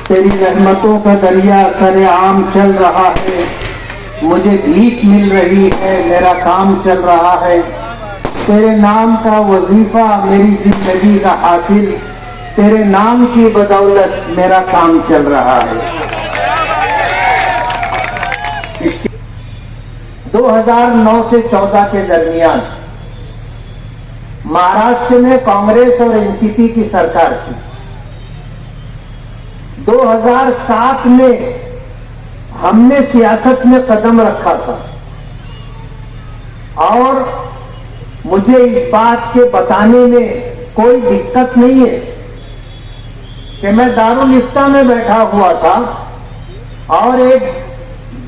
तेरी रहमतों का दरिया सरेआम चल रहा है, मुझे भीख मिल रही है, मेरा काम चल रहा है। तेरे नाम का वजीफा मेरी जिंदगी का हासिल, तेरे नाम की बदौलत मेरा काम चल रहा है। 2009 से 14 के दरमियान महाराष्ट्र में कांग्रेस और एनसीपी की सरकार थी। 2007 में हमने सियासत में कदम रखा था और मुझे इस बात के बताने में कोई दिक्कत नहीं है कि मैं दारुल इफ्ता में बैठा हुआ था और एक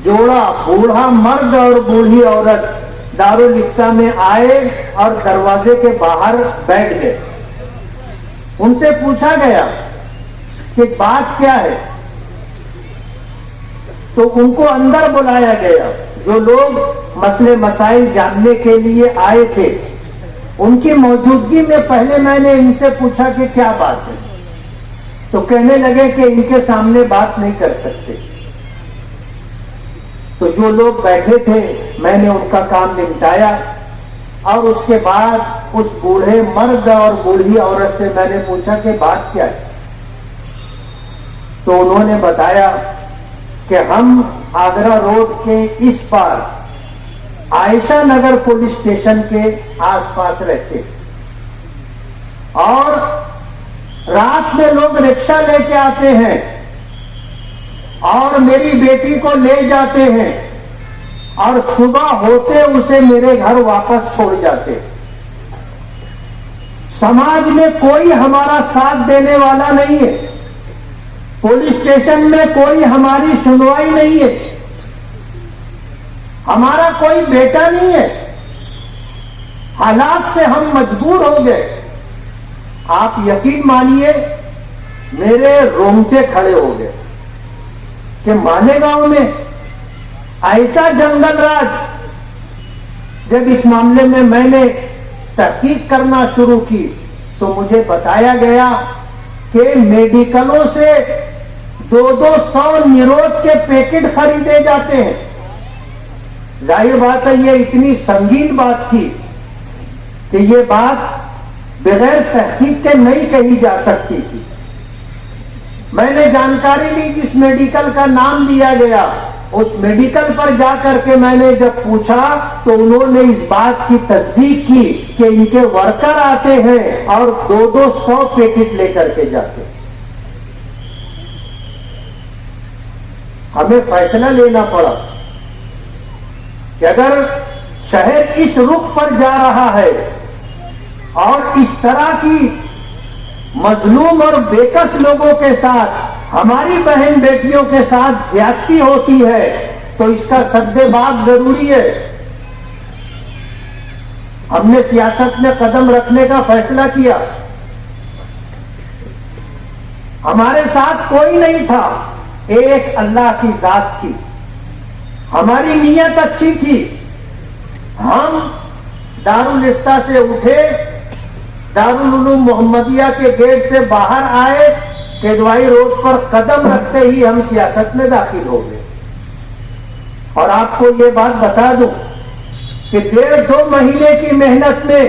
जोड़ा बूढ़ा मर्द और बूढ़ी औरत दारुल इफ्ता में आए और दरवाजे के बाहर बैठ गए। उनसे पूछा गया कि बात क्या है, तो उनको अंदर बुलाया गया। जो लोग मसले मसाइल जानने के लिए आए थे, उनकी मौजूदगी में पहले मैंने इनसे पूछा कि क्या बात है, तो कहने लगे कि इनके सामने बात नहीं कर सकते। तो जो लोग बैठे थे मैंने उनका काम निपटाया और उसके बाद उस बूढ़े मर्द और बूढ़ी औरत से मैंने पूछा कि बात क्या है, तो उन्होंने बताया कि हम आगरा रोड के इस पार आयशा नगर पुलिस स्टेशन के आसपास रहते और रात में लोग रिक्शा लेके आते हैं और मेरी बेटी को ले जाते हैं और सुबह होते उसे मेरे घर वापस छोड़ जाते। समाज में कोई हमारा साथ देने वाला नहीं है, पुलिस स्टेशन में कोई हमारी सुनवाई नहीं है, हमारा कोई बेटा नहीं है। हालात से हम मजबूर हो गए। आप यकीन मानिए मेरे रोंगटे खड़े हो गए कि मालेगांव में ऐसा जंगल राज। जब इस मामले में मैंने तहकीक करना शुरू की तो मुझे बताया गया कि मेडिकलों से 200 निरोध के पैकेट खरीदे जाते हैं। जाहिर बात है ये इतनी संगीन बात थी कि ये बात बगैर तहकीक के नहीं कही जा सकती थी। मैंने जानकारी ली, जिस मेडिकल का नाम लिया गया उस मेडिकल पर जाकर के मैंने जब पूछा तो उन्होंने इस बात की तस्दीक की कि इनके वर्कर आते हैं और 200 पैकेट लेकर के जाते हैं। हमें फैसला लेना पड़ा कि अगर शहर इस रुख पर जा रहा है और इस तरह की मजलूम और बेकस लोगों के साथ, हमारी बहन बेटियों के साथ ज्यादती होती है, तो इसका सद्देबाज जरूरी है। हमने सियासत में कदम रखने का फैसला किया। हमारे साथ कोई नहीं था, एक अल्लाह की जात थी। हमारी नीयत अच्छी थी। हम दारुल इफ्ता से उठे, दारुल उलूम मोहम्मदिया के गेट से बाहर आए, केदवाई रोड पर कदम रखते ही हम सियासत में दाखिल हो गए। और आपको ये बात बता दूं कि 1.5-2 महीने की मेहनत में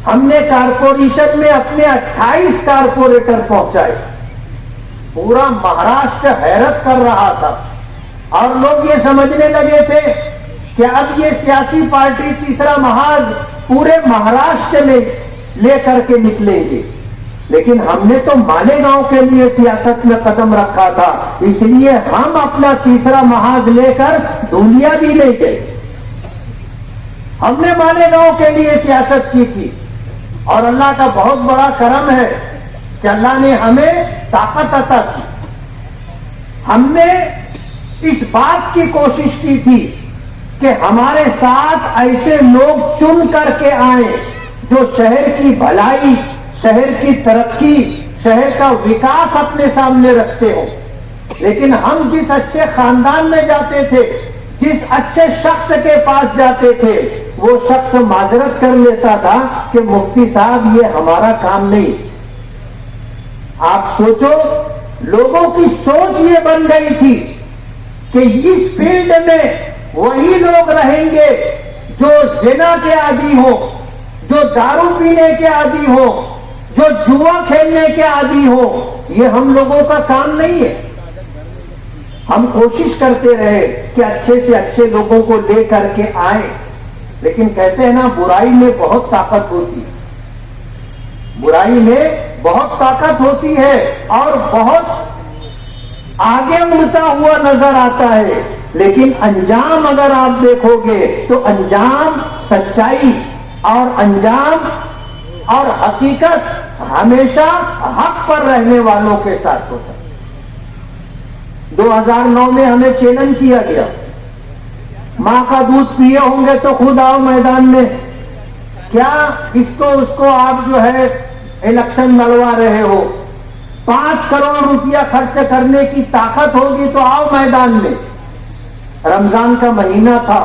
हमने कारपोरेशन में अपने 28 कारपोरेटर पहुंचाए। पूरा महाराष्ट्र हैरत कर रहा था और लोग ये समझने लगे थे कि अब ये सियासी पार्टी तीसरा महाज पूरे महाराष्ट्र में लेकर के निकलेंगे। लेकिन हमने तो मालेगांव के लिए सियासत में कदम रखा था, इसलिए हम अपना तीसरा महाज लेकर दुनिया भी ले गए। हमने मालेगांव के लिए सियासत की थी और अल्लाह का बहुत बड़ा करम है कि अल्लाह ने हमें ताकत अता की। हमने इस बात की कोशिश की थी कि हमारे साथ ऐसे लोग चुन करके आए जो शहर की भलाई, शहर की तरक्की, शहर का विकास अपने सामने रखते हो। लेकिन हम जिस अच्छे खानदान में जाते थे, जिस अच्छे शख्स के पास जाते थे, वो शख्स माजरत कर लेता था कि मुफ्ती साहब ये हमारा काम नहीं। आप सोचो, लोगों की सोच ये बन गई थी कि इस फील्ड में वही लोग रहेंगे जो जिना के आदी हो, जो दारू पीने के आदी हो, जो जुआ खेलने के आदी हो। ये हम लोगों का काम नहीं है। हम कोशिश करते रहे कि अच्छे से अच्छे लोगों को ले करके आए, लेकिन कहते हैं ना, बुराई में बहुत ताकत होती है, बुराई में बहुत ताकत होती है और बहुत आगे उड़ता हुआ नजर आता है, लेकिन अंजाम अगर आप देखोगे तो अंजाम सच्चाई और अंजाम और हकीकत हमेशा हक पर रहने वालों के साथ होता है। 2009 में हमें चैलेंज किया गया, मां का दूध पिए होंगे तो खुद आओ मैदान में, क्या इसको उसको आप जो है इलेक्शन लड़वा रहे हो, 5 करोड़ रुपया खर्च करने की ताकत होगी तो आओ मैदान में। रमजान का महीना था,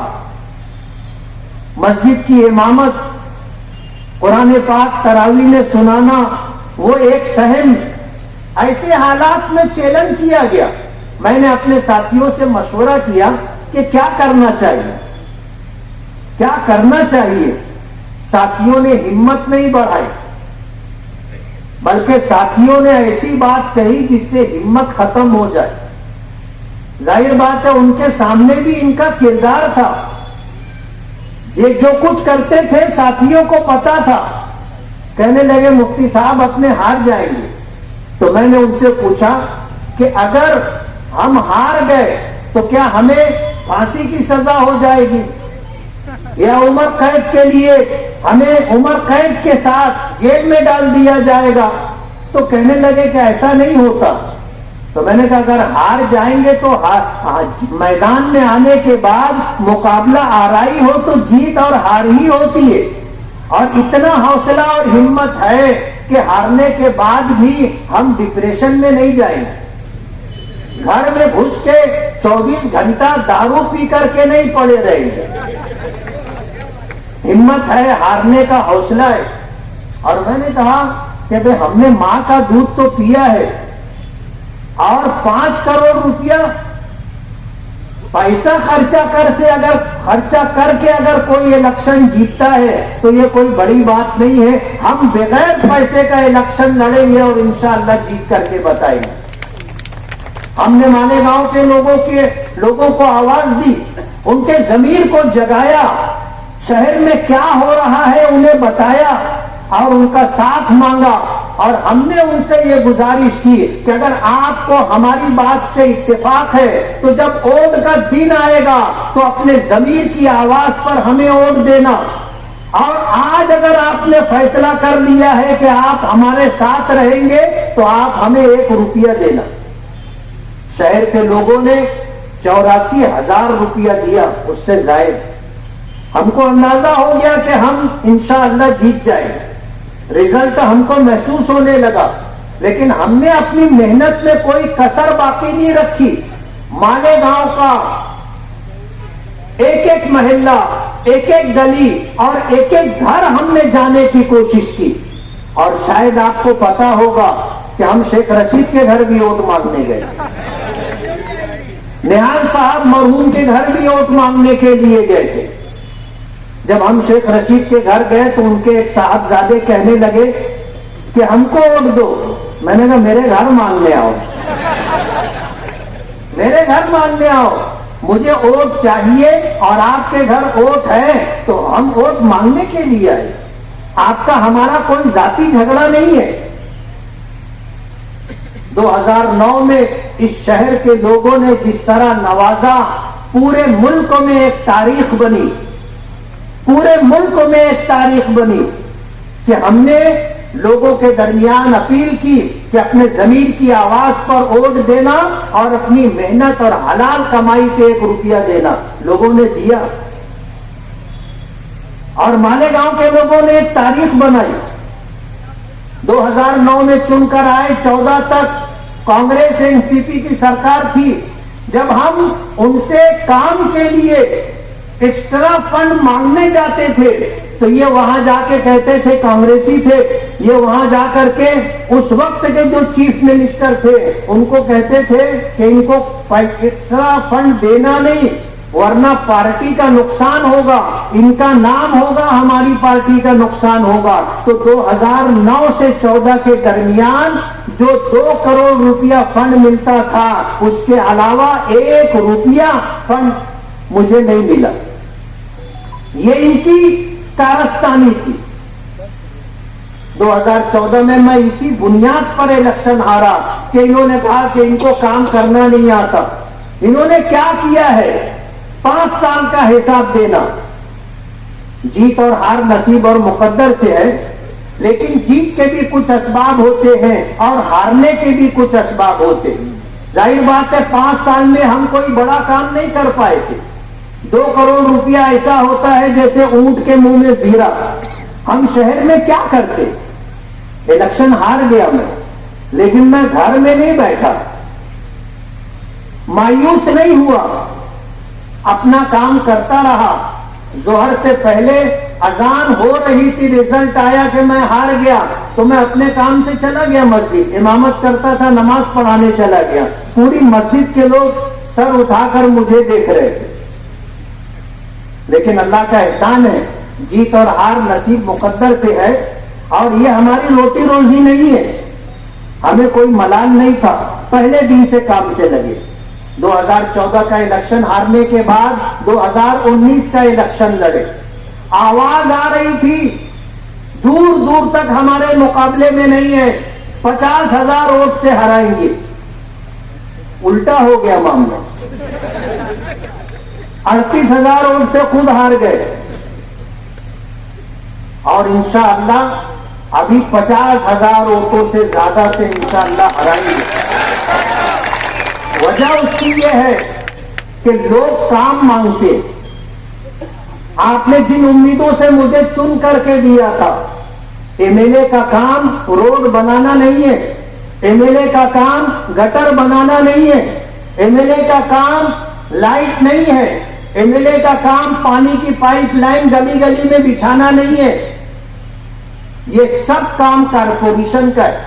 मस्जिद की इमामत, कुरान पाक तरावी में सुनाना, वो एक सहम, ऐसे हालात में चैलेंज किया गया। मैंने अपने साथियों से मशवरा किया कि क्या करना चाहिए, क्या करना चाहिए। साथियों ने हिम्मत नहीं बढ़ाई, बल्कि साथियों ने ऐसी बात कही जिससे हिम्मत खत्म हो जाए। जाहिर बात है, उनके सामने भी इनका किरदार था, ये जो कुछ करते थे साथियों को पता था। कहने लगे मुफ्ती साहब अपने हार जाएंगे। तो मैंने उनसे पूछा कि अगर हम हार गए तो क्या हमें फांसी की सजा हो जाएगी या उम्र कैद के लिए हमें उम्र कैद के साथ जेल में डाल दिया जाएगा? तो कहने लगे कि ऐसा नहीं होता। तो मैंने कहा अगर हार जाएंगे तो मैदान में आने के बाद मुकाबला आराई हो तो जीत और हार ही होती है, और इतना हौसला और हिम्मत है कि हारने के बाद भी हम डिप्रेशन में नहीं जाएंगे, घर में घुस के 24 घंटा दारू पी करके नहीं पड़े रहेंगे। हिम्मत है, हारने का हौसला है। और मैंने कहा कि भाई हमने मां का दूध तो पिया है और 5 करोड़ रुपया पैसा खर्चा करके अगर कोई इलेक्शन जीतता है तो ये कोई बड़ी बात नहीं है। हम बगैर पैसे का इलेक्शन लड़ेंगे और इंशाअल्लाह जीत करके बताएंगे। हमने मालेगांव के लोगों को आवाज दी, उनके जमीर को जगाया, शहर में क्या हो रहा है उन्हें बताया और उनका साथ मांगा। और हमने उनसे ये गुजारिश की कि अगर आपको हमारी बात से इत्तेफाक है तो जब वोट का दिन आएगा तो अपने जमीर की आवाज पर हमें वोट देना। और आज अगर आपने फैसला कर लिया है कि आप हमारे साथ रहेंगे तो आप हमें 1 रुपया देना। शहर के लोगों ने 84,000 रुपया दिया, उससे जायद। हमको अंदाजा हो गया कि हम इंशाअल्लाह जीत जाएंगे, रिजल्ट हमको महसूस होने लगा। लेकिन हमने अपनी मेहनत में कोई कसर बाकी नहीं रखी। मालेगांव का एक एक मोहल्ला, एक एक गली और एक एक घर हमने जाने की कोशिश की। और शायद आपको पता होगा कि हम शेख रशीद के घर भी वोट मांगने गए, निहाल साहब मरहूम के घर भी वोट मांगने के लिए गए थे। जब हम शेख रशीद के घर गए तो उनके एक साहबजादे कहने लगे कि हमको वोट दो। मैंने कहा मेरे घर मांगने आओ, मेरे घर मांगने आओ, मुझे वोट चाहिए और आपके घर वोट है तो हम वोट मांगने के लिए आए। आपका हमारा कोई जाति झगड़ा नहीं है। 2009 में इस शहर के लोगों ने जिस तरह नवाजा, पूरे मुल्क में एक तारीख बनी, पूरे मुल्क में एक तारीख बनी कि हमने लोगों के दरमियान अपील की कि अपने जमीर की आवाज पर वोट देना और अपनी मेहनत और हलाल कमाई से 1 रुपया देना। लोगों ने दिया और मालेगांव के लोगों ने एक तारीख बनाई। 2009 में चुनकर आए, 14 तक कांग्रेस एनसीपी की सरकार थी। जब हम उनसे काम के लिए एक्स्ट्रा फंड मांगने जाते थे तो ये वहां जाके कहते थे, कांग्रेसी थे, ये वहां जाकर के उस वक्त के जो चीफ मिनिस्टर थे उनको कहते थे कि इनको एक्स्ट्रा फंड देना नहीं, वरना पार्टी का नुकसान होगा, इनका नाम होगा, हमारी पार्टी का नुकसान होगा। तो 2009 से 14 के दरमियान जो 2 करोड़ रुपया फंड मिलता था, उसके अलावा 1 रुपया फंड मुझे नहीं मिला। ये इनकी कारस्तानी थी। 2014 में मैं इसी बुनियाद पर इलेक्शन हारा कि इन्होंने कहा कि इनको काम करना नहीं आता। इन्होंने क्या किया है, 5 साल का हिसाब देना। जीत और हार नसीब और मुकद्दर से है, लेकिन जीत के भी कुछ असबाब होते हैं और हारने के भी कुछ असबाब होते हैं। जाहिर बात है 5 साल में हम कोई बड़ा काम नहीं कर पाए थे। 2 करोड़ रुपया ऐसा होता है जैसे ऊंट के मुंह में जीरा। हम शहर में क्या करते, इलेक्शन हार गया मैं, लेकिन मैं घर में नहीं बैठा, मायूस नहीं हुआ, अपना काम करता रहा। जोहर से पहले अजान हो रही थी, रिजल्ट आया कि मैं हार गया, तो मैं अपने काम से चला गया मस्जिद, इमामत करता था, नमाज पढ़ाने चला गया। पूरी मस्जिद के लोग सर उठाकर मुझे देख रहे थे। लेकिन अल्लाह का एहसान है, जीत और हार नसीब मुकद्दर से है, और ये हमारी रोटी रोजी नहीं है। हमें कोई मलाल नहीं था, पहले दिन से काम से लगे। 2014 का इलेक्शन हारने के बाद 2019 का इलेक्शन लड़े। आवाज आ रही थी दूर दूर तक हमारे मुकाबले में नहीं है, 50,000 वोट से हराएंगे। उल्टा हो गया मामला, 38,000 वोट से खुद हार गए। और इंशाअल्लाह अभी 50,000 वोटों से ज्यादा से इंशाअल्लाह हराएंगे। वजह उसकी यह है कि लोग काम मांगते। आपने जिन उम्मीदों से मुझे चुन करके दिया था, एमएलए का काम रोड बनाना नहीं है, एमएलए का काम गटर बनाना नहीं है, एमएलए का काम लाइट नहीं है, एमएलए का काम पानी की पाइपलाइन गली गली में बिछाना नहीं है। ये सब काम कारपोरेशन का है।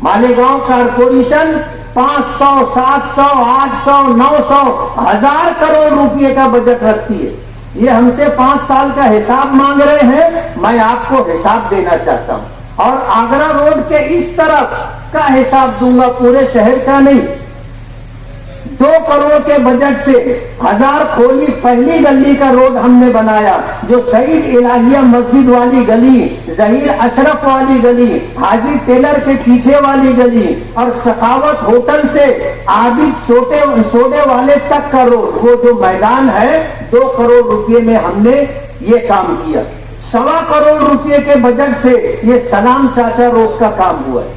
मालेगांव कारपोरेशन 500, 700, 800, 900, 1000 करोड़ रुपए का बजट रखती है। ये हमसे 5 साल का हिसाब मांग रहे हैं, मैं आपको हिसाब देना चाहता हूं। और आगरा रोड के इस तरफ का हिसाब दूंगा, पूरे शहर का नहीं। 2 करोड़ के बजट से 1000 खोली पहली गली का रोड हमने बनाया, जो शहीद इलाहिया मस्जिद वाली गली, जहीर अशरफ वाली गली, हाजी टेलर के पीछे वाली गली और सखावत होटल से आबिद सोडे वाले तक का रोड, वो जो मैदान है, 2 करोड़ रुपए में हमने ये काम किया। 1.25 करोड़ रुपए के बजट से ये सलाम चाचा रोड का काम हुआ है।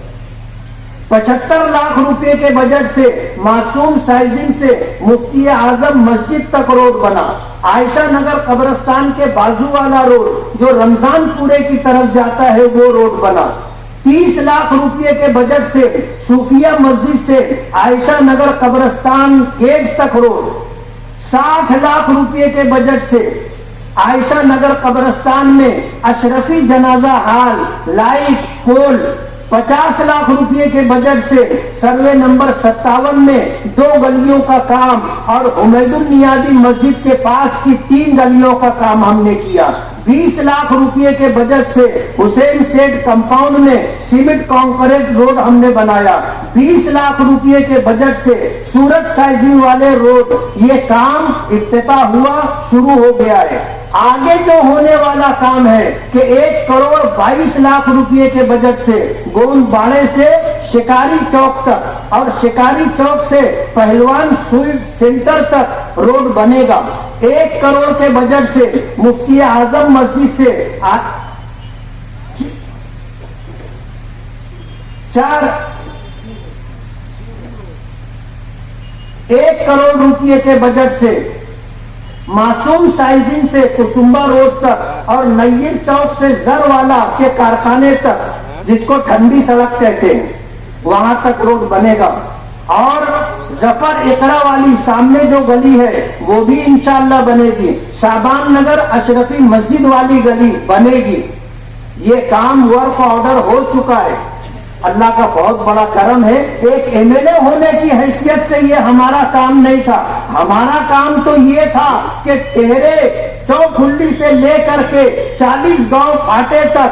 75 लाख रुपए के बजट से मासूम साइजिंग से मुफ्ती आजम मस्जिद तक रोड बना। आयशा नगर कब्रिस्तान के बाजू वाला रोड जो रमजानपुरे की तरफ जाता है, वो रोड बना। 30 लाख रुपए के बजट से सूफिया मस्जिद से आयशा नगर कब्रिस्तान गेट तक रोड। 60 लाख रुपए के बजट से आयशा नगर कब्रिस्तान में अशरफी जनाजा हाल, लाइट, पोल। 50 लाख रुपए के बजट से सर्वे नंबर 57 में 2 गलियों का काम और हुमैदुल नियाजी मस्जिद के पास की 3 गलियों का काम हमने किया। 20 लाख रुपए के बजट से हुसैन सेठ कंपाउंड में सीमेंट कॉन्क्रीट रोड हमने बनाया। 20 लाख रुपए के बजट से सूरत साइजिंग वाले रोड, ये काम इफ्तिताह हुआ, शुरू हो गया है। आगे जो होने वाला काम है कि 1 करोड़ 22 लाख रुपए के बजट से गोंदबाड़े से शिकारी चौक तक और शिकारी चौक से पहलवान स्वीट सेंटर तक रोड बनेगा। 1 करोड़ के बजट से मुफ्ती आजम मस्जिद से 1 करोड़ रुपए के बजट से मासूम साइजिंग से कुसुम्बा रोड तक और नय्यर चौक से जरवाला के कारखाने तक, जिसको ठंडी सड़क कहते हैं, वहां तक रोड बनेगा। और जफर इकरा वाली सामने जो गली है वो भी इंशाअल्लाह बनेगी। शाबान नगर अशरफी मस्जिद वाली गली बनेगी। ये काम वर्क ऑर्डर हो चुका है। अल्लाह का बहुत बड़ा करम है। एक एमएलए होने की हैसियत से ये हमारा काम नहीं था। हमारा काम तो ये था कि टेहरे चौखुल्ली से लेकर के 40 गांव फाटे तक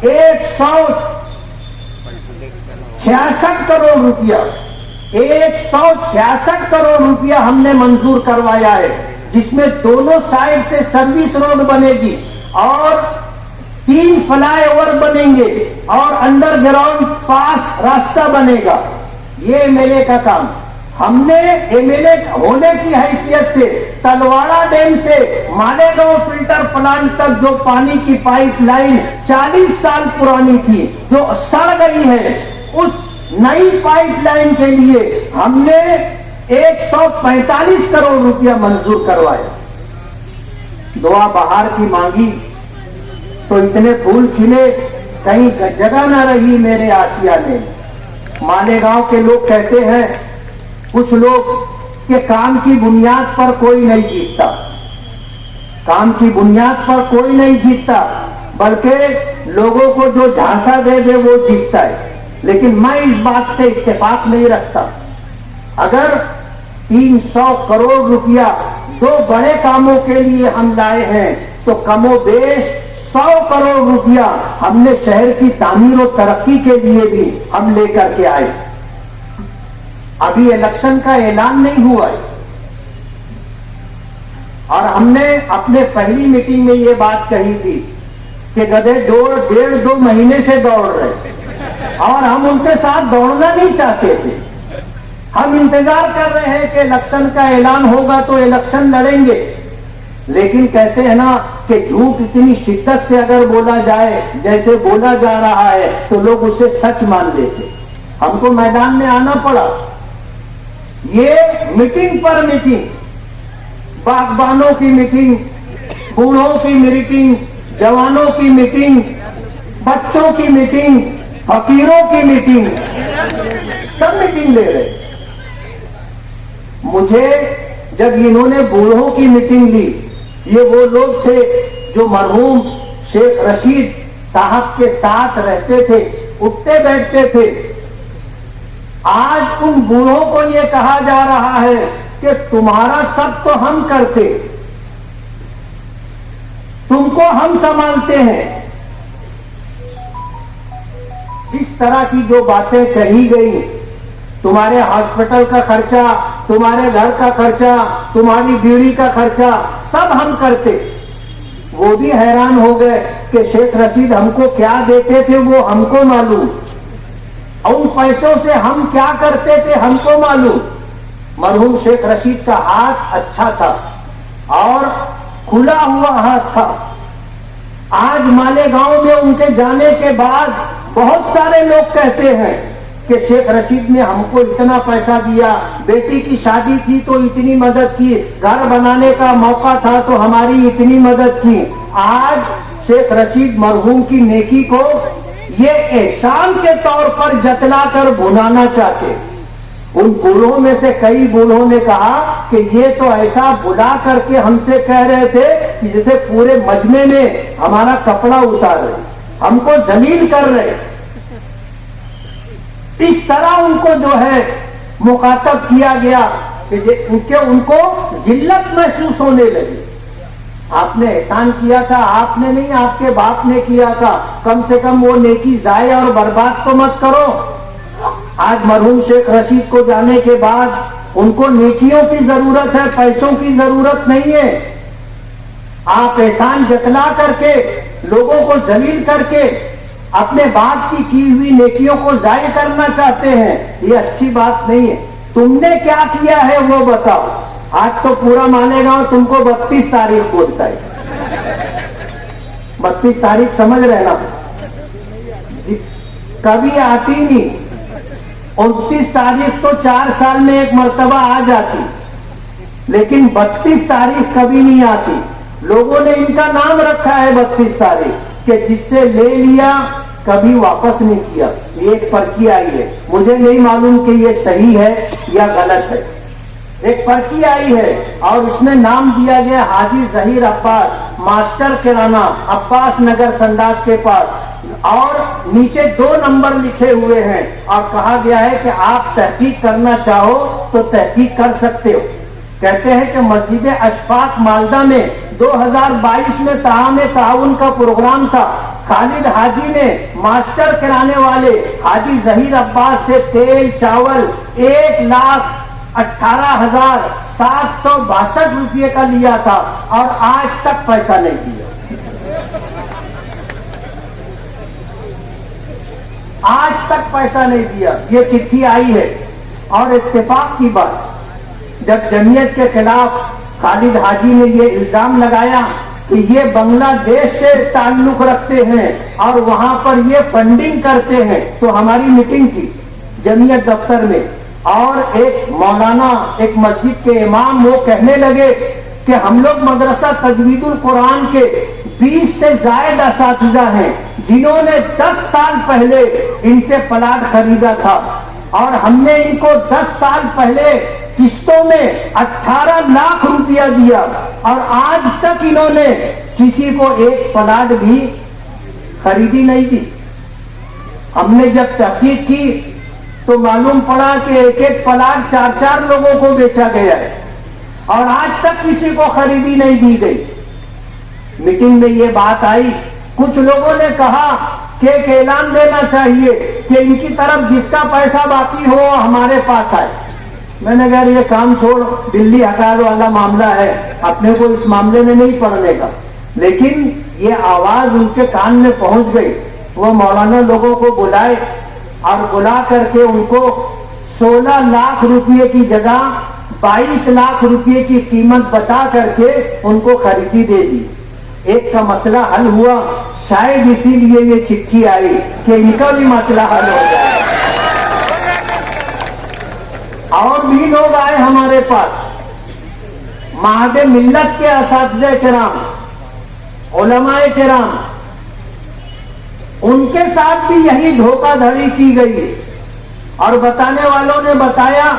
166 करोड़ रुपया 166 करोड़ रुपया हमने मंजूर करवाया है, जिसमें दोनों साइड से सर्विस रोड बनेगी और 3 फ्लाईओवर बनेंगे और अंडरग्राउंड पास रास्ता बनेगा। ये एमएलए का काम। हमने एमएलए होने की हैसियत से तलवाड़ा डैम से मालेगांव फिल्टर प्लांट तक जो पानी की पाइपलाइन 40 साल पुरानी थी जो सड़ गई है, उस नई पाइपलाइन के लिए हमने 145 करोड़ रुपया मंजूर करवाया। दुआ बहार की मांगी तो इतने फूल खिले, कहीं जगह न रही मेरे आसिया में। मालेगांव के लोग कहते हैं, कुछ लोग, कि काम की बुनियाद पर कोई नहीं जीतता। काम की बुनियाद पर कोई नहीं जीतता, बल्कि लोगों को जो झांसा दे दे वो जीतता है। लेकिन मैं इस बात से इत्तेफाक नहीं रखता। अगर 300 करोड़ रुपया 2 बड़े कामों के लिए हम लाए हैं तो कमोबेश 100 करोड़ रुपया हमने शहर की तामीर और तरक्की के लिए भी हम लेकर के आए। अभी इलेक्शन का ऐलान नहीं हुआ है और हमने अपने पहली मीटिंग में ये बात कही थी कि गधे 1.5-2 महीने से दौड़ रहे और हम उनके साथ दौड़ना नहीं चाहते थे। हम इंतजार कर रहे हैं कि इलेक्शन का ऐलान होगा तो इलेक्शन लड़ेंगे। लेकिन कहते हैं ना कि झूठ इतनी शिद्दत से अगर बोला जाए जैसे बोला जा रहा है तो लोग उसे सच मान लेते। हमको मैदान में आना पड़ा। ये मीटिंग पर मीटिंग, बागबानों की मीटिंग, बूढ़ों की मीटिंग, जवानों की मीटिंग, बच्चों की मीटिंग, फकीरों की मीटिंग, सब मीटिंग ले रहे। मुझे जब इन्होंने बूढ़ों की मीटिंग ली, ये वो लोग थे जो मरहूम शेख रशीद साहब के साथ रहते थे, उठते बैठते थे। आज उन बूढ़ों को ये कहा जा रहा है कि तुम्हारा सब तो हम करते, तुमको हम संभालते हैं। इस तरह की जो बातें कही गई, तुम्हारे हॉस्पिटल का खर्चा, तुम्हारे घर का खर्चा, तुम्हारी बीड़ी का खर्चा सब हम करते। वो भी हैरान हो गए कि शेख रशीद हमको क्या देते थे वो हमको मालूम, और उन पैसों से हम क्या करते थे हमको मालूम। मरहूम शेख रशीद का हाथ अच्छा था और खुला हुआ हाथ था। आज मालेगांव में उनके जाने के बाद बहुत सारे लोग कहते हैं कि शेख रशीद ने हमको इतना पैसा दिया, बेटी की शादी थी तो इतनी मदद की, घर बनाने का मौका था तो हमारी इतनी मदद की। आज शेख रशीद मरहूम की नेकी को ये एहसान के तौर पर जतलाकर भुनाना चाहते। उन बूढ़ों में से कई बूढ़ों ने कहा कि ये तो ऐसा बुला करके हमसे कह रहे थे कि जैसे पूरे मजमे में हमारा कपड़ा उतार रहे, हमको जलील कर रहे। इस तरह उनको जो है मुखातब किया गया कि उनको जिल्लत महसूस होने लगी। आपने एहसान किया था, आपने नहीं, आपके बाप ने किया था, कम से कम वो नेकी जाया और बर्बाद तो मत करो। आज मरहूम शेख रशीद को जाने के बाद उनको नेकियों की जरूरत है, पैसों की जरूरत नहीं है। आप एहसान जतला करके, लोगों को जलील करके अपने बाप की हुई नेकियों को जाय करना चाहते हैं, ये अच्छी बात नहीं है। तुमने क्या किया है वो बताओ। आज तो पूरा मालेगांव तुमको 32 तारीख बोलता है। 32 तारीख समझ रहे ना, कभी आती नहीं। 29 तारीख तो 4 साल में एक मर्तबा आ जाती, लेकिन 32 तारीख कभी नहीं आती। लोगों ने इनका नाम रखा है 32 तारीख, कि जिससे ले लिया कभी वापस नहीं किया। ये एक पर्ची आई है, मुझे नहीं मालूम कि ये सही है या गलत है। एक पर्ची आई है और उसमें नाम दिया गया हाजी जहीर अब्बास, मास्टर किराना, अब्बास नगर संडास के पास, और नीचे 2 नंबर लिखे हुए हैं और कहा गया है कि आप तहकीक करना चाहो तो तहकीक कर सकते हो। कहते हैं कि मस्जिद अशफाक मालदा में 2022 में ताउन का प्रोग्राम था। खालिद हाजी ने मास्टर किराने वाले हाजी जहीर अब्बास से तेल चावल 1,18,762 रुपये का लिया था और आज तक पैसा नहीं दिया। आज तक पैसा नहीं दिया। ये चिट्ठी आई है। और इत्तेफाक की बात, जब जमीयत के खिलाफ खालिद हाजी ने ये इल्जाम लगाया कि ये बांग्लादेश से ताल्लुक रखते हैं और वहां पर ये फंडिंग करते हैं, तो हमारी मीटिंग थी जमीयत दफ्तर में और एक मौलाना, एक मस्जिद के इमाम, वो कहने लगे कि हम लोग मदरसा तजवीदुल कुरान के 20 से ज्यादा असातिज़ा हैं जिन्होंने 10 साल पहले इनसे प्लाट खरीदा था और हमने इनको 10 साल पहले किस्तों में 18 लाख रुपया दिया और आज तक इन्होंने किसी को एक प्लाट भी खरीदी नहीं दी। हमने जब तहकीक की तो मालूम पड़ा कि एक एक प्लाट 4-4 लोगों को बेचा गया है और आज तक किसी को खरीदी नहीं दी गई। मीटिंग में ये बात आई। कुछ लोगों ने कहा कि एक ऐलान देना चाहिए कि इनकी तरफ जिसका पैसा बाकी हो हमारे पास आए। मैंने कहा ये काम छोड़, दिल्ली हकार वाला मामला है, अपने को इस मामले में नहीं पड़ने का। लेकिन ये आवाज उनके कान में पहुंच गई। वो मौलाना लोगों को बुलाए और बुला करके उनको 16 लाख रुपए की जगह 22 लाख रुपए की कीमत बता करके उनको खरीदी दे दी। एक का मसला हल हुआ, शायद इसीलिए ये चिट्ठी आई कि इनका भी मसला हल हो जाए। और भी लोग आए हमारे पास, महादे मिल्लत के असातिज़े किराम, उलमाए किराम, उनके साथ भी यही धोखाधड़ी की गई और बताने वालों ने बताया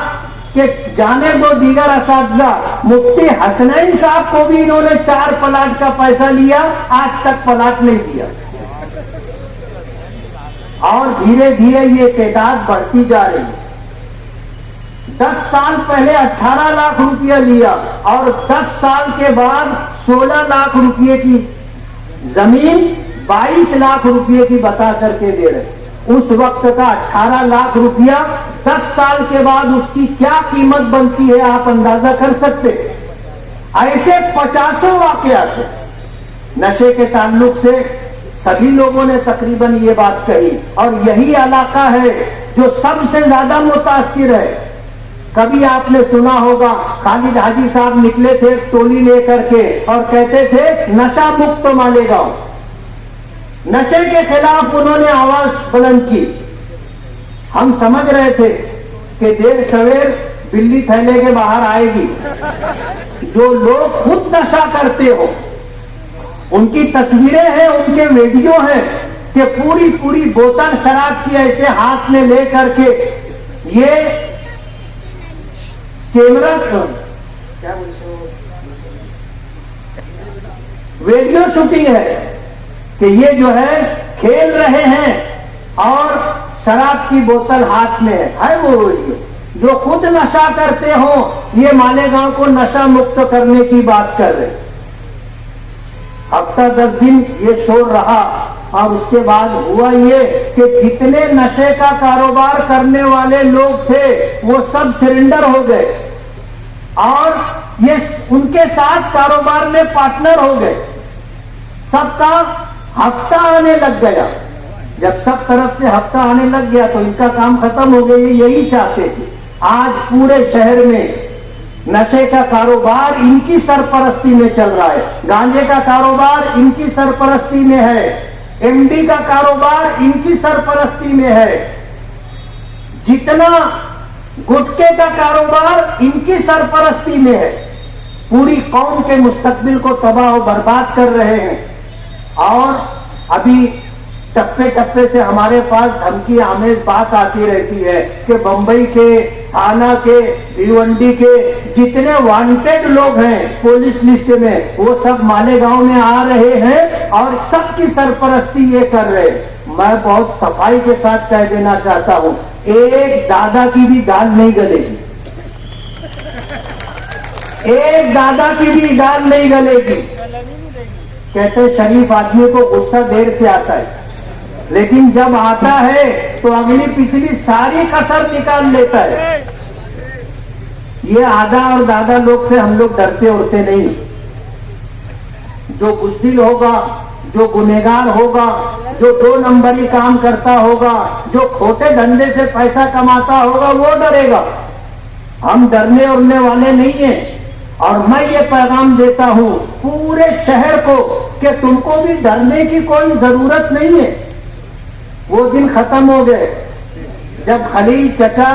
कि जाने दो दीगर असातिज़ा, मुफ्ती हसनैन साहब को भी इन्होंने 4 प्लाट का पैसा लिया, आज तक प्लाट नहीं दिया। और धीरे धीरे ये तादाद बढ़ती जा रही है। 10 साल पहले 18 लाख रुपया लिया और 10 साल के बाद 16 लाख रुपये की जमीन 22 लाख रुपये की बता करके दे रहे। उस वक्त का 18 लाख रुपया 10 साल के बाद उसकी क्या कीमत बनती है आप अंदाजा कर सकते। ऐसे 50 वाकयात थे नशे के ताल्लुक से। सभी लोगों ने तकरीबन ये बात कही और यही इलाका है जो सबसे ज्यादा मुतासिर है। कभी आपने सुना होगा खालिद हाजी साहब निकले थे टोली लेकर के और कहते थे नशा मुक्त मालेगांव। नशे के खिलाफ उन्होंने आवाज बुलंद की। हम समझ रहे थे कि देर सवेर बिल्ली थैले के बाहर आएगी। जो लोग खुद नशा करते हो उनकी तस्वीरें हैं, उनके वीडियो हैं कि पूरी पूरी बोतल शराब की ऐसे हाथ में ले करके ये कैमरा क्या बोलते हो वीडियो शूटिंग है कि ये जो है खेल रहे हैं और शराब की बोतल हाथ में है वो वीडियो। जो खुद नशा करते हो ये मालेगांव को नशा मुक्त करने की बात कर रहे। हफ्ता 10 दिन ये शोर रहा और उसके बाद हुआ ये कि जितने नशे का कारोबार करने वाले लोग थे वो सब सरेंडर हो गए और ये उनके साथ कारोबार में पार्टनर हो गए। सबका हफ्ता आने लग गया। जब सब तरफ से हफ्ता आने लग गया तो इनका काम खत्म हो गया। ये यही चाहते थे। आज पूरे शहर में नशे का कारोबार इनकी सरपरस्ती में चल रहा है। गांजे का कारोबार इनकी सरपरस्ती में है। एमडी का कारोबार इनकी सरपरस्ती में है। जितना गुटखे का कारोबार इनकी सरपरस्ती में है। पूरी कौम के मुस्तकबिल को तबाह और बर्बाद कर रहे हैं। और अभी टप्पे टप्पे से हमारे पास धमकी आमेज बात आती रहती है कि बंबई के, थाना के, भिवंडी के जितने वांटेड लोग हैं पुलिस लिस्ट में, वो सब मालेगांव में आ रहे हैं और सबकी सरपरस्ती ये कर रहे हैं। मैं बहुत सफाई के साथ कह देना चाहता हूं, एक दादा की भी गाल नहीं गलेगी, एक दादा की भी गाल नहीं गलेगी। कहते शरीफ आदमी को गुस्सा देर से आता है, लेकिन जब आता है तो अगली पिछली सारी कसर निकाल लेता है। ये आधा और दादा लोग से हम लोग डरते उड़ते नहीं। जो बुज़दिल होगा, जो गुनहगार होगा, जो 2 नंबरी काम करता होगा, जो खोटे धंधे से पैसा कमाता होगा, वो डरेगा। हम डरने उड़ने वाले नहीं हैं। और मैं ये पैगाम देता हूं पूरे शहर को कि तुमको भी डरने की कोई जरूरत नहीं है। वो दिन खत्म हो गए जब खलील चचा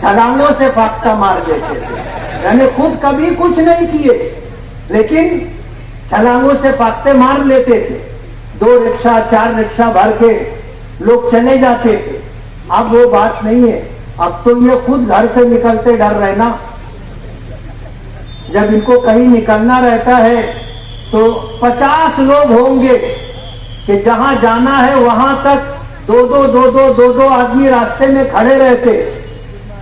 छलांगों से फाख्ता मार देते थे, यानी खुद कभी कुछ नहीं किए लेकिन छलांगों से फाख्ते मार लेते थे। 2 रिक्शा 4 रिक्शा भर के लोग चले जाते थे। अब वो बात नहीं है। अब तो ये खुद घर से निकलते डर रहे ना। जब इनको कहीं निकलना रहता है तो 50 लोग होंगे कि जहां जाना है वहां तक दो आदमी रास्ते में खड़े रहते।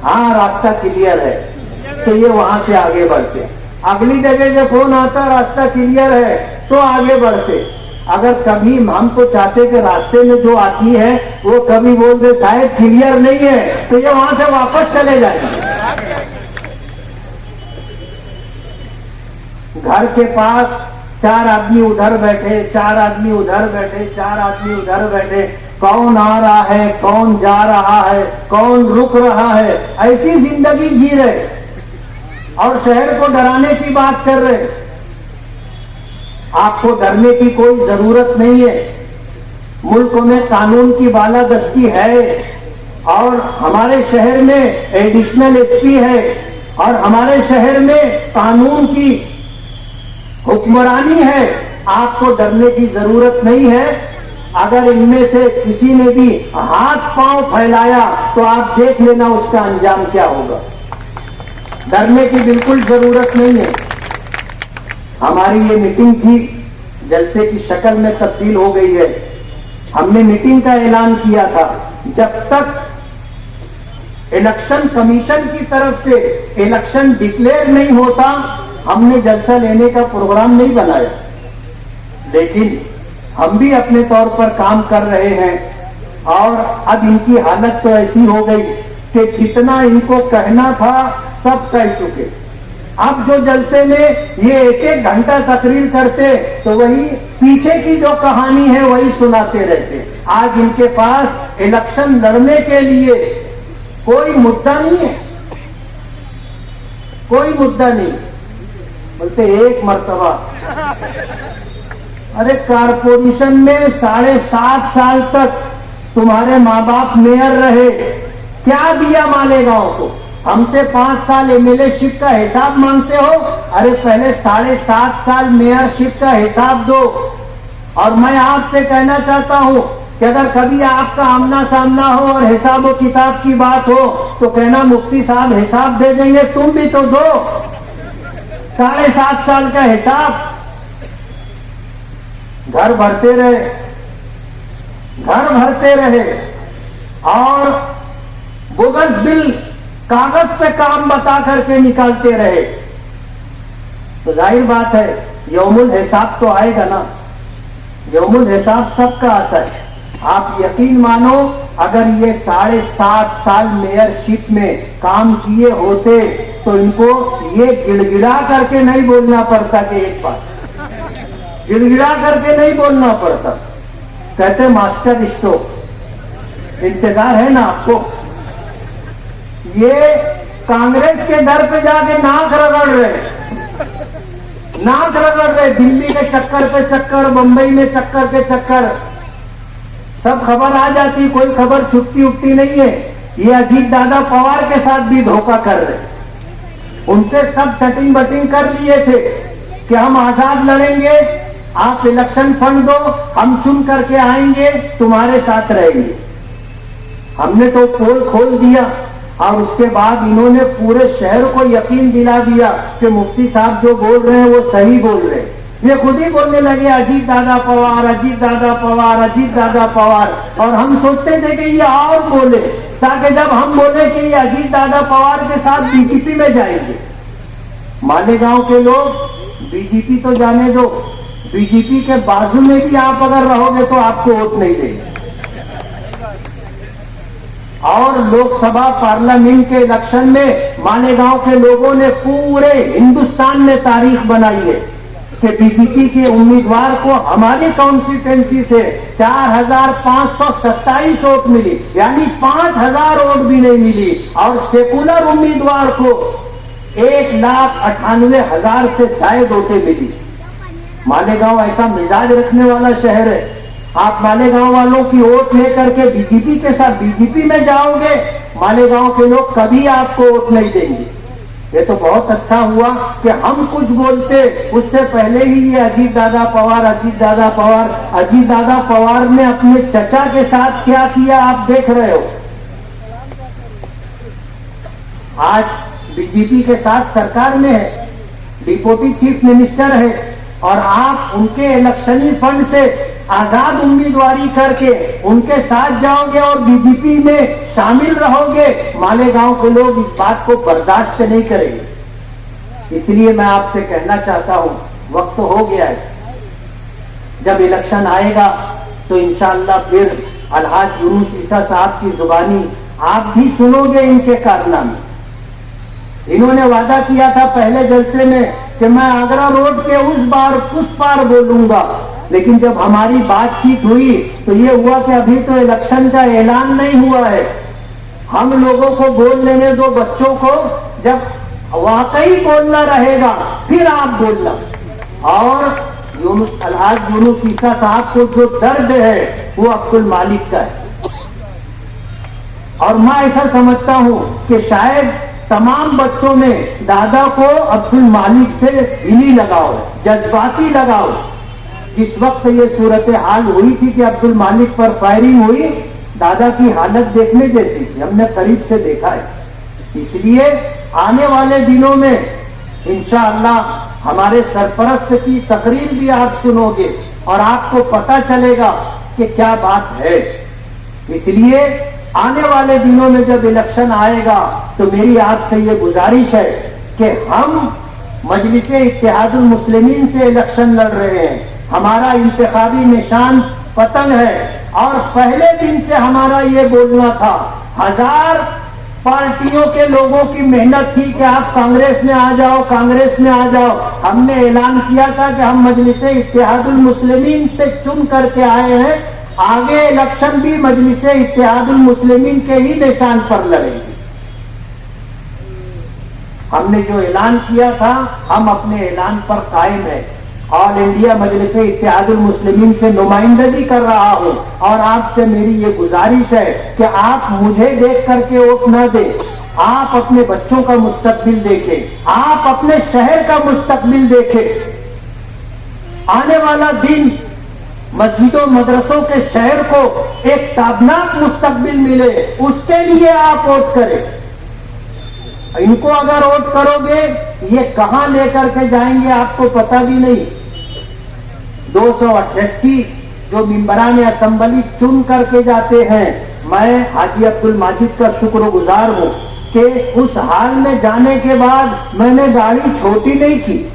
हाँ, रास्ता क्लियर है तो ये वहां से आगे बढ़ते। अगली जगह से फोन आता रास्ता क्लियर है तो आगे बढ़ते। अगर कभी हम तो चाहते कि रास्ते में जो आती है वो कभी बोल दे शायद क्लियर नहीं है तो ये वहां से वापस चले जाएंगे। घर के पास 4 आदमी उधर बैठे, 4 आदमी उधर बैठे, 4 आदमी उधर बैठे। कौन आ रहा है, कौन जा रहा है, कौन रुक रहा है, ऐसी जिंदगी जी रहे और शहर को डराने की बात कर रहे। आपको डरने की कोई जरूरत नहीं है। मुल्क में कानून की बालादस्ती है और हमारे शहर में एडिशनल एसपी है और हमारे शहर में कानून की हुक्मरानी है। आपको डरने की जरूरत नहीं है। अगर इनमें से किसी ने भी हाथ पांव फैलाया तो आप देख लेना उसका अंजाम क्या होगा। डरने की बिल्कुल जरूरत नहीं है। हमारी ये मीटिंग थी, जलसे की शक्ल में तब्दील हो गई है। हमने मीटिंग का ऐलान किया था, जब तक इलेक्शन कमीशन की तरफ से इलेक्शन डिक्लेयर नहीं होता हमने जलसा लेने का प्रोग्राम नहीं बनाया। लेकिन हम भी अपने तौर पर काम कर रहे हैं और अब इनकी हालत तो ऐसी हो गई कि जितना इनको कहना था सब कह चुके। अब जो जलसे में ये 1-1 घंटा तकरीर करते तो वही पीछे की जो कहानी है वही सुनाते रहते। आज इनके पास इलेक्शन लड़ने के लिए कोई मुद्दा नहीं है, कोई मुद्दा नहीं। बोलते 1 मर्तबा, अरे कारपोरेशन में 7.5 साल तक तुम्हारे माँ बाप मेयर रहे, क्या दिया मालेगांव को? हमसे 5 साल एमएलए-शिप का हिसाब मांगते हो? अरे पहले 7.5 साल मेयरशिप का हिसाब दो। और मैं आपसे कहना चाहता हूं कि अगर कभी आपका आमना सामना हो और हिसाब व किताब की बात हो तो कहना मुफ्ती साहब हिसाब दे देंगे, तुम भी तो दो 7.5 साल का हिसाब। घर भरते रहे, घर भरते रहे और बोगस बिल कागज पे काम बता करके निकालते रहे। तो जाहिर बात है यौमुल हिसाब तो आएगा ना। यौमुल हिसाब सबका आता है। आप यकीन मानो अगर ये 7.5 साल मेयरशिप में काम किए होते तो इनको ये गिड़गिड़ा करके नहीं बोलना पड़ता कि एक बार गिड़गिड़ा करके नहीं बोलना पड़ता। कहते मास्टर स्ट्रोक, इंतजार है ना आपको। ये कांग्रेस के दर पे जाके नाक रगड़ रहे, नाक रगड़ रहे। दिल्ली के चक्कर पे चक्कर, बंबई में चक्कर के चक्कर, सब खबर आ जाती, कोई खबर छुपती उठती नहीं है। ये अजीत दादा पवार के साथ भी धोखा कर रहे, उनसे सब सेटिंग बटिंग कर लिए थे कि हम आजाद लड़ेंगे, आप इलेक्शन फंड दो, हम चुन करके आएंगे, तुम्हारे साथ रहेंगे। हमने तो पोल खोल दिया और उसके बाद इन्होंने पूरे शहर को यकीन दिला दिया कि मुफ्ती साहब जो बोल रहे हैं वो सही बोल रहे हैं। ये खुद ही बोलने लगे अजीत दादा पवार, अजीत दादा पवार, अजीत दादा पवार। और हम सोचते थे कि ये और बोले ताकि जब हम बोले कि ये अजीत दादा पवार के साथ बीजेपी में जाएंगे। मालेगांव के लोग बीजेपी तो जाने दो, बीजेपी के बाजू में भी आप अगर रहोगे तो आपको वोट नहीं देंगे। और लोकसभा पार्लियामेंट के इलेक्शन में मालेगांव के लोगों ने पूरे हिंदुस्तान में तारीख बनाई है कि बीजेपी के उम्मीदवार को हमारी कॉन्स्टिट्यूंसी से 4,527 वोट मिली, यानी 5,000 वोट भी नहीं मिली। और सेकुलर उम्मीदवार को 1,98,000 से शायद वोटें मिली। मालेगांव ऐसा मिजाज रखने वाला शहर है। आप मालेगांव वालों की वोट लेकर के बीजेपी के साथ बीजेपी में जाओगे, मालेगांव के लोग कभी आपको वोट नहीं देंगे। ये तो बहुत अच्छा हुआ कि हम कुछ बोलते उससे पहले ही ये अजीत दादा पवार, अजीत दादा पवार। अजीत दादा पवार ने अपने चचा के साथ क्या किया आप देख रहे हो। आज बीजेपी के साथ सरकार में है, डिप्टी चीफ मिनिस्टर है, और आप उनके इलेक्शनी फंड से आजाद उम्मीदवारी करके उनके साथ जाओगे और बीजेपी में शामिल रहोगे। मालेगांव के लोग इस बात को बर्दाश्त नहीं करेंगे। इसलिए मैं आपसे कहना चाहता हूं, वक्त हो गया है। जब इलेक्शन आएगा तो इंशाअल्लाह फिर अलहाज यूनुस ईसा साहब की जुबानी आप भी सुनोगे इनके कारनामे। इन्होंने वादा किया था पहले जलसे में कि मैं आगरा रोड के उस पार बोलूंगा, लेकिन जब हमारी बातचीत हुई तो ये हुआ कि अभी तो इलेक्शन का ऐलान नहीं हुआ है, हम लोगों को बोल लेने दो, बच्चों को, जब वाकई बोलना रहेगा फिर आप बोलना। और अलहाज यूनुस ईसा साहब को जो दर्द है वो अब्दुल मालिक का है। और मैं ऐसा समझता हूं कि शायद तमाम बच्चों में दादा को अब्दुल मालिक से दिली लगाओ, जज्बाती लगाओ। जिस वक्त ये सूरत हाल हुई थी कि अब्दुल मालिक पर फायरिंग हुई, दादा की हालत देखने जैसी थी, हमने करीब से देखा है। इसलिए आने वाले दिनों में इंशाअल्लाह हमारे सरपरस्त की तकरीर भी आप सुनोगे और आपको पता चलेगा कि क्या बात है। इसलिए आने वाले दिनों में जब इलेक्शन आएगा तो मेरी आपसे ये गुजारिश है कि हम मजलिस इत्तेहादुल मुस्लिमीन से इलेक्शन लड़ रहे हैं। हमारा इंतखाबी निशान पतंग है और पहले दिन से हमारा ये बोलना था, 1000 पार्टियों के लोगों की मेहनत थी कि आप कांग्रेस में आ जाओ, कांग्रेस में आ जाओ। हमने ऐलान किया था कि हम मजलिस इत्तेहादुल मुस्लिमीन से चुन करके आए हैं, आगे इलेक्शन भी मजलिस इत्तेहादुल मुस्लिमीन के ही निशान पर लड़ेंगे। हमने जो ऐलान किया था हम अपने ऐलान पर कायम है। ऑल इंडिया मजलिस इत्तेहादुल मुस्लिमीन से नुमाइंदगी कर रहा हूं और आपसे मेरी ये गुजारिश है कि आप मुझे देख करके वोट न दें, आप अपने बच्चों का मुस्तकबिल देखें, आप अपने शहर का मुस्तकबिल देखें। आने वाला दिन मस्जिदों मदरसों के शहर को एक ताबनाक मुस्तकबिल मिले, उसके लिए आप वोट करें। इनको अगर वोट करोगे ये कहां लेकर के जाएंगे आपको पता भी नहीं। 288 जो मिंबरान असेंबली चुन करके जाते हैं, मैं हाजी अब्दुल माजिद का शुक्रगुजार हूं कि उस हाल में जाने के बाद मैंने गाड़ी छोटी नहीं की,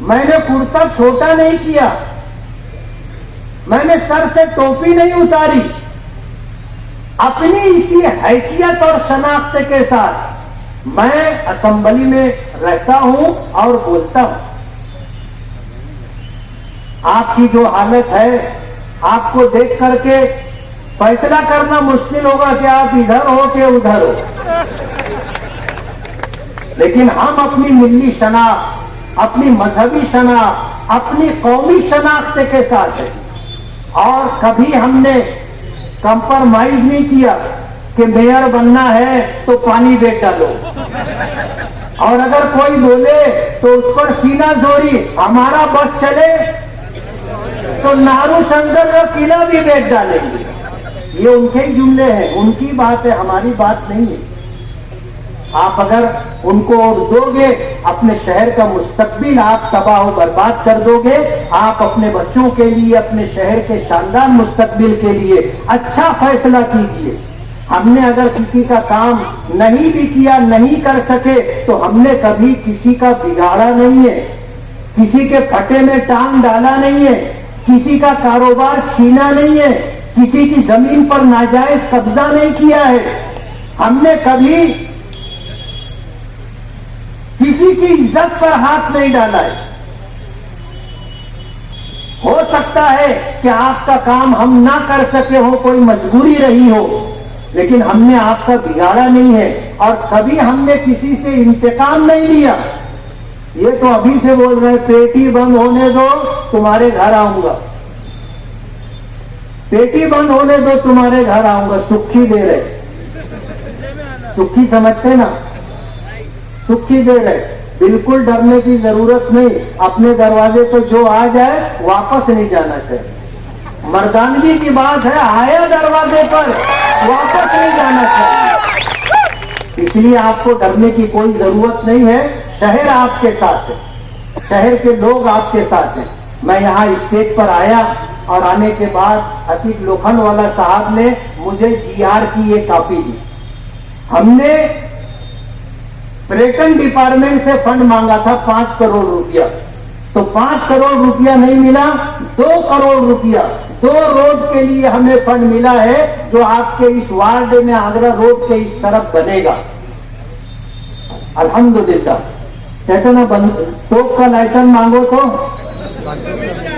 मैंने कुर्ता छोटा नहीं किया, मैंने सर से टोपी नहीं उतारी। अपनी इसी हैसियत और शनाख्त के साथ मैं असेंबली में रहता हूं और बोलता हूं। आपकी जो हालत है, आपको देख करके फैसला करना मुश्किल होगा कि आप इधर हो कि उधर हो, लेकिन हम अपनी मिल्ली शनाख्त, अपनी मजहबी शनाख्त, अपनी कौमी शनाख्त के साथ हैं और कभी हमने कंप्रोमाइज नहीं किया कि मेयर बनना है तो पानी बेच डालो और अगर कोई बोले तो उस पर सीना जोरी, हमारा बस चले तो नारू शंकर का किला भी बेच डालेंगे। ये उनके ही जुमले हैं, उनकी बात है, हमारी बात नहीं है। आप अगर उनको दोगे, अपने शहर का मुस्तकबिल आप तबाह बर्बाद कर दोगे। आप अपने बच्चों के लिए, अपने शहर के शानदार मुस्तकबिल के लिए अच्छा फैसला कीजिए। हमने अगर किसी का काम नहीं भी किया, नहीं कर सके, तो हमने कभी किसी का बिगाड़ा नहीं है, किसी के फटे में टांग डाला नहीं है, किसी का कारोबार छीना नहीं है, किसी की जमीन पर नाजायज कब्जा नहीं किया है। हमने कभी किसी की इज्जत पर हाथ नहीं डाला है। हो सकता है कि आपका काम हम ना कर सके हो, कोई मजबूरी रही हो, लेकिन हमने आपका बिगाड़ा नहीं है और कभी हमने किसी से इंतकाम नहीं लिया। ये तो अभी से बोल रहे हैं, पेटी बंद होने दो तुम्हारे घर आऊंगा, पेटी बंद होने दो तुम्हारे घर आऊंगा। सुखी दे रहे, सुखी समझते ना, सुखी दे रहे। बिल्कुल डरने की जरूरत नहीं, अपने दरवाजे पर जो आ जाए वापस नहीं जाना चाहिए। मर्दानगी की बात है, आया दरवाजे पर वापस नहीं जाना चाहिए। इसलिए आपको डरने की कोई जरूरत नहीं है। शहर आपके साथ है, शहर के लोग आपके साथ हैं। मैं यहाँ स्टेज पर आया और आने के बाद अतीक लोखंडवाला साहब ने मुझे जीआर की ये कॉपी दी। हमने पर्यटन डिपार्टमेंट से फंड मांगा था 5 करोड़ रुपया, तो 5 करोड़ रुपया नहीं मिला, 2 करोड़ रुपया 2 रोड के लिए हमें फंड मिला है, जो आपके इस वार्ड में आगरा रोड के इस तरफ बनेगा। अल्हम्दुलिल्लाह। कहते ना, तोप का लाइसेंस मांगो तो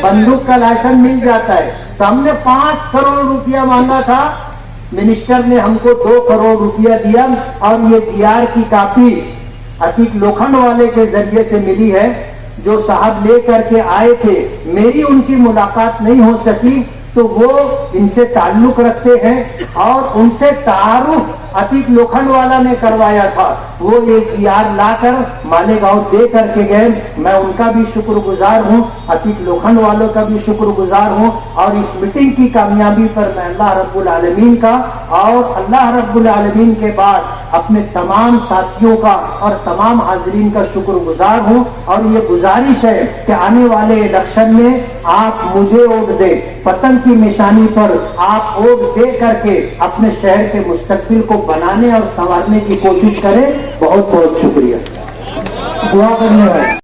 बंदूक का लाइसेंस मिल जाता है। तो हमने 5 करोड़ रुपया मांगा था, मिनिस्टर ने हमको 2 करोड़ रुपया दिया। और ये जीआर की कॉपी अतीक लोखंडवाले के जरिए से मिली है, जो साहब ले करके आए थे। मेरी उनकी मुलाकात नहीं हो सकी, तो वो इनसे ताल्लुक रखते हैं और उनसे तारुफ अतीक लोखंडवाला ने करवाया था। वो ये जीआर लाकर मालेगांव दे करके गए। मैं उनका भी शुक्रगुजार हूँ, अतीक लोखंडवालों का भी शुक्रगुजार हूँ। और इस मीटिंग की कामयाबी पर मैं अल्लाह रब्बुल आलमीन का और अल्लाह रब्बुल आलमीन के बाद अपने तमाम साथियों का और तमाम हाजरीन का शुक्रगुजार हूँ। और ये गुजारिश है कि आने वाले इलेक्शन में आप मुझे वोट दे, पतंग की निशानी पर आप वोट दे करके अपने शहर के मुस्तकबिल को बनाने और संवारने की कोशिश करें। बहुत बहुत शुक्रिया। दुआ करने वाले।